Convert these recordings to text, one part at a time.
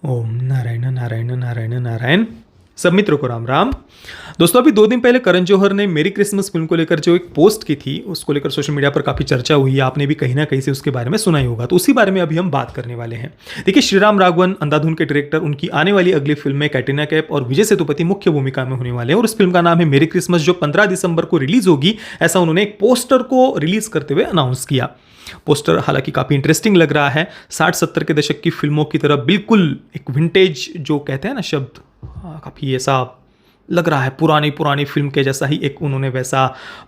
ओम नारायण नारायण नारायण नारायण। सब मित्रों को राम राम। दोस्तों, अभी 2 दिन पहले करण जौहर ने मेरी क्रिसमस फिल्म को लेकर जो एक पोस्ट की थी, उसको लेकर सोशल मीडिया पर काफ़ी चर्चा हुई है। आपने भी कहीं ना कहीं से उसके बारे में सुना ही होगा, तो उसी बारे में अभी हम बात करने वाले हैं। देखिए, श्रीराम राघवन अंधाधुन के डायरेक्टर, उनकी आने वाली अगली फिल्म में कैटरीना कैफ और विजय सेतुपति मुख्य भूमिका में होने वाले हैं और उस फिल्म का नाम है मेरी क्रिसमस, जो 15 दिसंबर को रिलीज होगी, ऐसा उन्होंने एक पोस्टर को रिलीज करते हुए अनाउंस किया। पोस्टर हालांकि काफ़ी इंटरेस्टिंग लग रहा है। 60-70 के दशक की फिल्मों की तरह बिल्कुल एक विंटेज जो कहते हैं ना शब्द, काफ़ी ऐसा लग रहा है, पुरानी पुरानी फिल्म के जैसा ही एक उन्होंने वैसा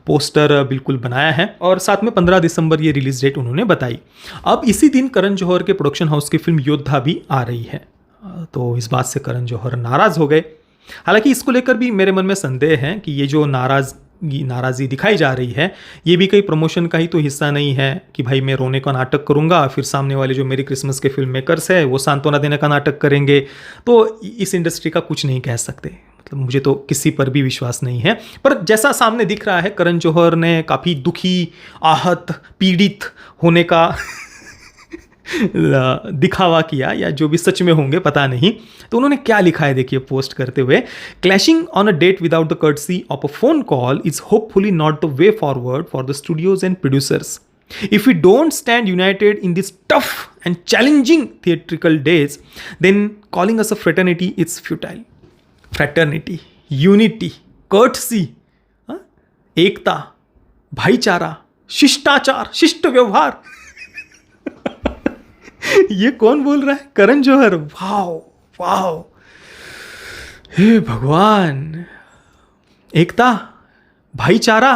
पोस्टर बिल्कुल बनाया है और साथ में 15 दिसंबर ये रिलीज डेट उन्होंने बताई। अब इसी दिन करण जौहर के प्रोडक्शन हाउस की फिल्म योद्धा भी आ रही है, तो इस बात से करण जौहर नाराज़ हो गए। हालांकि इसको लेकर भी मेरे मन में संदेह है कि ये जो नाराज़ी दिखाई जा रही है, ये भी कहीं प्रमोशन का ही तो हिस्सा नहीं है कि भाई मैं रोने का नाटक करूंगा, फिर सामने वाले जो मेरी क्रिसमस के फिल्म मेकर्स है वो सांत्वना देने का नाटक करेंगे। तो इस इंडस्ट्री का कुछ नहीं कह सकते, मतलब मुझे तो किसी पर भी विश्वास नहीं है। पर जैसा सामने दिख रहा है, करण जौहर ने काफ़ी दुखी, आहत, पीड़ित होने का दिखावा किया, या जो भी सच में होंगे पता नहीं। तो उन्होंने क्या लिखा है देखिए पोस्ट करते हुए, clashing on a date without the courtesy of a phone call is hopefully not the way forward for the studios and producers. If we don't stand united in these tough and challenging theatrical days, then calling us a fraternity is futile. Fraternity, unity, courtesy, एकता, भाईचारा, शिष्टाचार, शिष्ट व्यवहार ये कौन बोल रहा है? Karan Johar. Wow wow, हे भगवान, एकता, भाईचारा,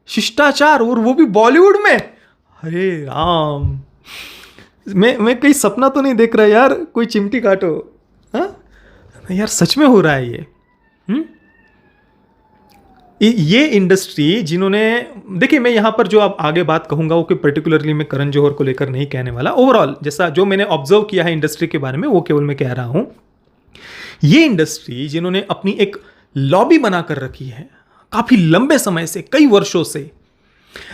शिष्टाचार, और वो भी बॉलीवुड में। अरे राम, मैं कहीं सपना तो नहीं देख रहा यार, कोई चिमटी काटो। हाँ यार, सच में हो रहा है ये। ये इंडस्ट्री जिन्होंने, देखिए मैं यहाँ पर जो अब आगे बात कहूँगा वो कि पर्टिकुलरली मैं करण जौहर को लेकर नहीं कहने वाला, ओवरऑल जैसा जो मैंने ऑब्जर्व किया है इंडस्ट्री के बारे में वो केवल मैं कह रहा हूँ। ये इंडस्ट्री जिन्होंने अपनी एक लॉबी बनाकर रखी है काफ़ी लंबे समय से, कई वर्षों से,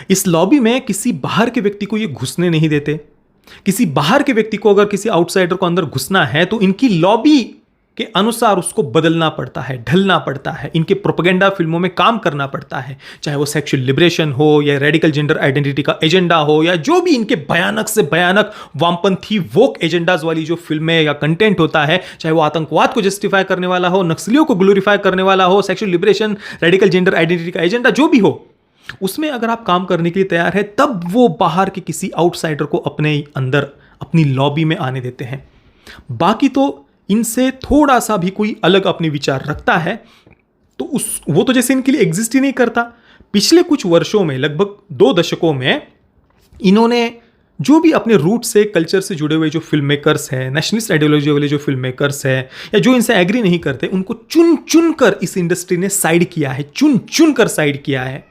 इस लॉबी में किसी बाहर के व्यक्ति को ये घुसने नहीं देते। किसी बाहर के व्यक्ति को अगर किसी आउटसाइडर को अंदर घुसना है तो इनकी लॉबी के अनुसार उसको बदलना पड़ता है, ढलना पड़ता है, इनके प्रोपेगेंडा फिल्मों में काम करना पड़ता है, चाहे वो सेक्सुअल लिबरेशन हो या रेडिकल जेंडर आइडेंटिटी का एजेंडा हो या जो भी इनके भयानक से भयानक वामपंथी वोक एजेंडाज वाली जो फिल्में या कंटेंट होता है, चाहे वो आतंकवाद को जस्टिफाई करने वाला हो, नक्सलियों को ग्लोरीफाई करने वाला हो, sexual liberation, radical gender identity का एजेंडा जो भी हो, उसमें अगर आप काम करने के लिए तैयार है तब वो बाहर के किसी आउटसाइडर को अपने अंदर अपनी लॉबी में आने देते हैं। बाकी तो इनसे थोड़ा सा भी कोई अलग अपने विचार रखता है तो वो तो जैसे इनके लिए एग्जिस्ट ही नहीं करता। पिछले कुछ वर्षों में, लगभग 2 दशकों में, इन्होंने जो भी अपने रूट से, कल्चर से जुड़े हुए जो फिल्म मेकर्स हैं, नेशनलिस्ट आइडियोलॉजी वाले जो फिल्म मेकर्स हैं या जो इनसे एग्री नहीं करते, उनको चुन चुन कर इस इंडस्ट्री ने साइड किया है, चुन चुन कर साइड किया है।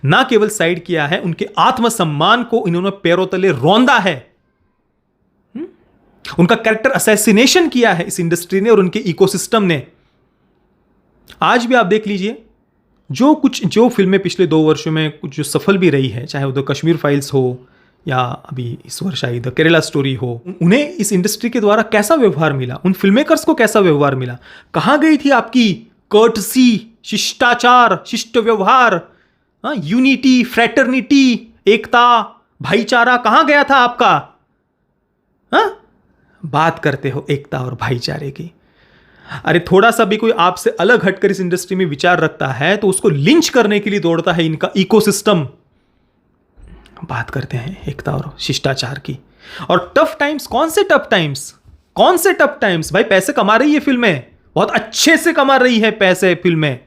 ना केवल साइड किया है, उनके आत्मसम्मान को इन्होंने पैरों तले रौंदा है। उनका कैरेक्टर असैसिनेशन किया है इस इंडस्ट्री ने और उनके इकोसिस्टम ने। आज भी आप देख लीजिए, जो फिल्में पिछले 2 वर्षों में कुछ जो सफल भी रही है, चाहे वो द कश्मीर फाइल्स हो या अभी इस वर्ष आई द केरला स्टोरी हो, उन्हें इस इंडस्ट्री के द्वारा कैसा व्यवहार मिला, उन फिल्म मेकर्स को कैसा व्यवहार मिला? कहां गई थी आपकी कर्टसी, शिष्टाचार, शिष्ट व्यवहार, यूनिटी, फ्रेटर्निटी, एकता, भाईचारा, कहां गया था आपका? बात करते हो एकता और भाईचारे की। अरे थोड़ा सा भी कोई आपसे अलग हटकर इस इंडस्ट्री में विचार रखता है तो उसको लिंच करने के लिए दौड़ता है इनका इकोसिस्टम। बात करते हैं एकता और शिष्टाचार की। और टफ टाइम्स, कौन से टफ टाइम्स? कौन से टफ टाइम्स? भाई पैसे कमा रही है फिल्में, बहुत अच्छे से कमा रही है पैसे फिल्में।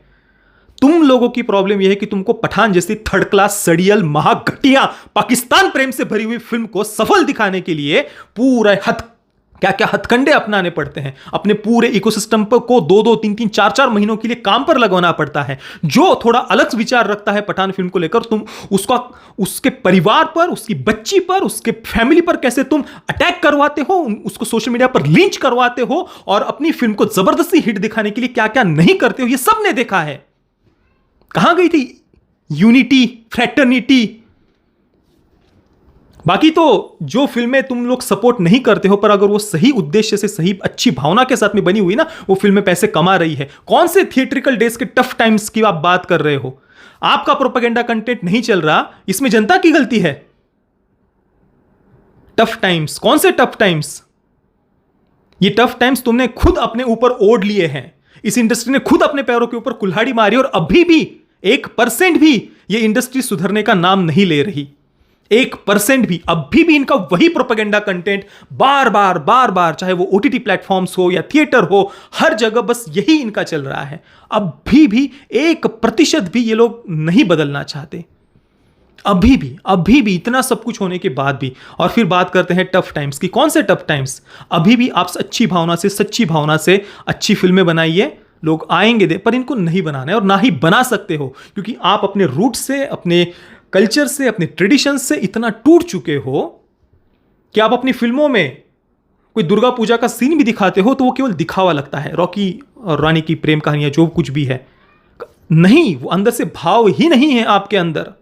तुम लोगों की प्रॉब्लम यह है कि तुमको पठान जैसी थर्ड क्लास, सड़ियल, महाघटिया, पाकिस्तान प्रेम से भरी हुई फिल्म को सफल दिखाने के लिए पूरा क्या हथकंडे अपनाने पड़ते हैं। अपने पूरे इकोसिस्टम पर को 2-2, 3-3, 4-4 महीनों के लिए काम पर लगवाना पड़ता है। जो थोड़ा अलग विचार रखता है पठान फिल्म को लेकर, तुम उसके परिवार पर, उसकी बच्ची पर, उसके फैमिली पर कैसे तुम अटैक करवाते हो, उसको सोशल मीडिया पर लिंच करवाते हो और अपनी फिल्म को जबरदस्ती हिट दिखाने के लिए क्या क्या नहीं करते हो, ये सबने देखा है। कहां गई थी यूनिटी, फ्रेटर्निटी? बाकी तो जो फिल्में तुम लोग सपोर्ट नहीं करते हो, पर अगर वो सही उद्देश्य से, सही अच्छी भावना के साथ में बनी हुई ना, वो फिल्में पैसे कमा रही है। कौन से थिएट्रिकल डेज के टफ टाइम्स की आप बात कर रहे हो? आपका प्रोपेगेंडा कंटेंट नहीं चल रहा, इसमें जनता की गलती है। टफ टाइम्स, कौन से टफ टाइम्स? ये टफ टाइम्स तुमने खुद अपने ऊपर ओढ़ लिए हैं। इस इंडस्ट्री ने खुद अपने पैरों के ऊपर कुल्हाड़ी मारी, और अभी भी 1% भी ये इंडस्ट्री सुधरने का नाम नहीं ले रही। 1% भी। अभी भी इनका वही प्रोपेगेंडा कंटेंट बार बार बार बार, चाहे वो ओटीटी प्लेटफॉर्म्स हो या थिएटर हो, हर जगह बस यही इनका चल रहा है। अभी भी 1% भी ये लोग नहीं बदलना चाहते। अभी भी इतना सब कुछ होने के बाद भी। और फिर बात करते हैं टफ टाइम्स की। कौन से टफ टाइम्स? अभी भी आप अच्छी भावना से, सच्ची भावना से अच्छी फिल्में बनाइए, लोग आएंगे दे, पर इनको नहीं बनाना है और ना ही बना सकते हो, क्योंकि आप अपने रूट से, अपने कल्चर से, अपने ट्रेडिशन से इतना टूट चुके हो कि आप अपनी फिल्मों में कोई दुर्गा पूजा का सीन भी दिखाते हो तो वो केवल दिखावा लगता है। रॉकी और रानी की प्रेम कहानियां जो कुछ भी है, नहीं, वो अंदर से भाव ही नहीं है आपके अंदर,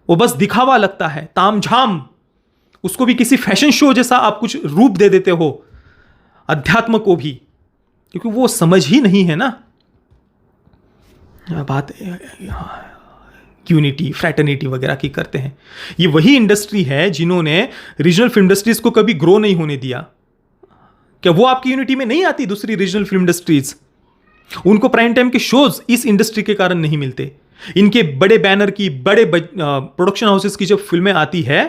वो बस दिखावा लगता है, तामझाम। उसको भी किसी फैशन शो जैसा आप कुछ रूप दे देते हो, अध्यात्म को भी, क्योंकि वो समझ ही नहीं है ना। बात यूनिटी, फ्रैटर्निटी वगैरह की करते हैं। ये वही इंडस्ट्री है जिन्होंने रीजनल फिल्म इंडस्ट्रीज को कभी ग्रो नहीं होने दिया। क्या वो आपकी यूनिटी में नहीं आती? दूसरी रीजनल फिल्म इंडस्ट्रीज, उनको प्राइम टाइम के शोज इस इंडस्ट्री के कारण नहीं मिलते। इनके बड़े बैनर की, बड़े प्रोडक्शन हाउसेस की जब फिल्में आती है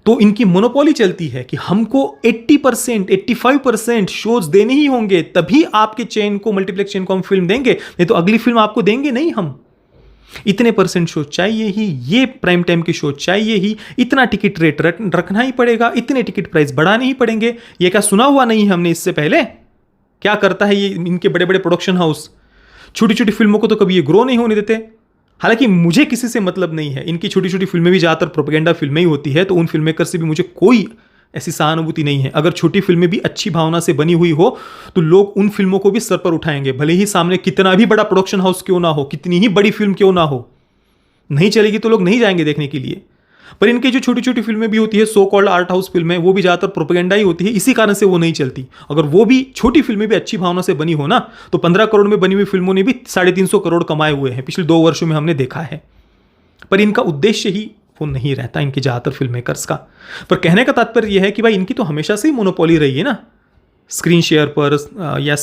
तो इनकी मोनोपोली चलती है कि हमको 80%, 85% शोज देने ही होंगे, तभी आपके चेन को, मल्टीप्लेक्स चेन को हम फिल्म देंगे, नहीं तो अगली फिल्म आपको देंगे नहीं हम। इतने % शो चाहिए ही, ये प्राइम टाइम के शो चाहिए ही, इतना टिकट रेट रखना ही पड़ेगा, इतने टिकट प्राइस बढ़ाने ही पड़ेंगे। ये क्या सुना हुआ नहीं है हमने इससे पहले? क्या करता है ये इनके बड़े बड़े प्रोडक्शन हाउस? छोटी छोटी फिल्मों को तो कभी ये ग्रो नहीं होने देते। हालांकि मुझे किसी से मतलब नहीं है, इनकी छोटी छोटी फिल्में भी ज़्यादातर प्रोपेगेंडा फिल्में ही होती है, तो उन फिल्म मेकर से भी मुझे कोई ऐसी सहानुभूति नहीं है। अगर छोटी फिल्में भी अच्छी भावना से बनी हुई हो तो लोग उन फिल्मों को भी सर पर उठाएंगे, भले ही सामने कितना भी बड़ा प्रोडक्शन हाउस क्यों ना हो, कितनी ही बड़ी फिल्म क्यों ना हो। नहीं चलेगी तो लोग नहीं जाएंगे देखने के लिए। पर इनकी जो छोटी छोटी फिल्में भी होती है, सो कॉल्ड आर्ट हाउस फिल्में, वो भी ज़्यादातर प्रोपेगेंडा ही होती है, इसी कारण से वो नहीं चलती। अगर वो भी छोटी फिल्में भी अच्छी भावना से बनी हो ना, तो 15 करोड़ में बनी हुई फिल्मों ने भी 350 करोड़ कमाए हुए हैं पिछले 2 वर्षों में, हमने देखा है। पर इनका उद्देश्य ही वो नहीं रहता इनके ज़्यादातर फिल्म मेकर्स का। पर कहने का तात्पर्य यह है कि भाई इनकी तो हमेशा से ही मोनोपोली रही है ना, स्क्रीन शेयर पर या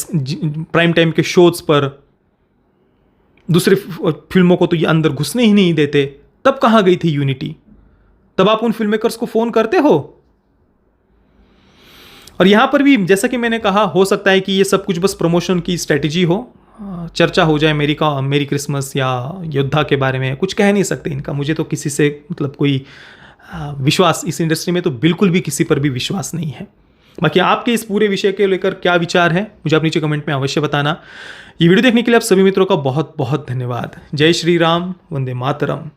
प्राइम टाइम के शोज पर। दूसरे फिल्मों को तो ये अंदर घुसने ही नहीं देते। तब कहाँ गई थी यूनिटी? तब आप उन फिल्म मेकर्स को फोन करते हो? और यहां पर भी जैसा कि मैंने कहा, हो सकता है कि ये सब कुछ बस प्रमोशन की स्ट्रेटेजी हो, चर्चा हो जाए मेरी क्रिसमस या योद्धा के बारे में। कुछ कह नहीं सकते इनका। मुझे तो किसी से मतलब कोई विश्वास, इस इंडस्ट्री में तो बिल्कुल भी किसी पर भी विश्वास नहीं है। बाकी आपके इस पूरे विषय के लेकर क्या विचार है, मुझे आप नीचे कमेंट में अवश्य बताना। ये वीडियो देखने के लिए आप सभी मित्रों का बहुत बहुत धन्यवाद। जय श्री राम, वंदे मातरम।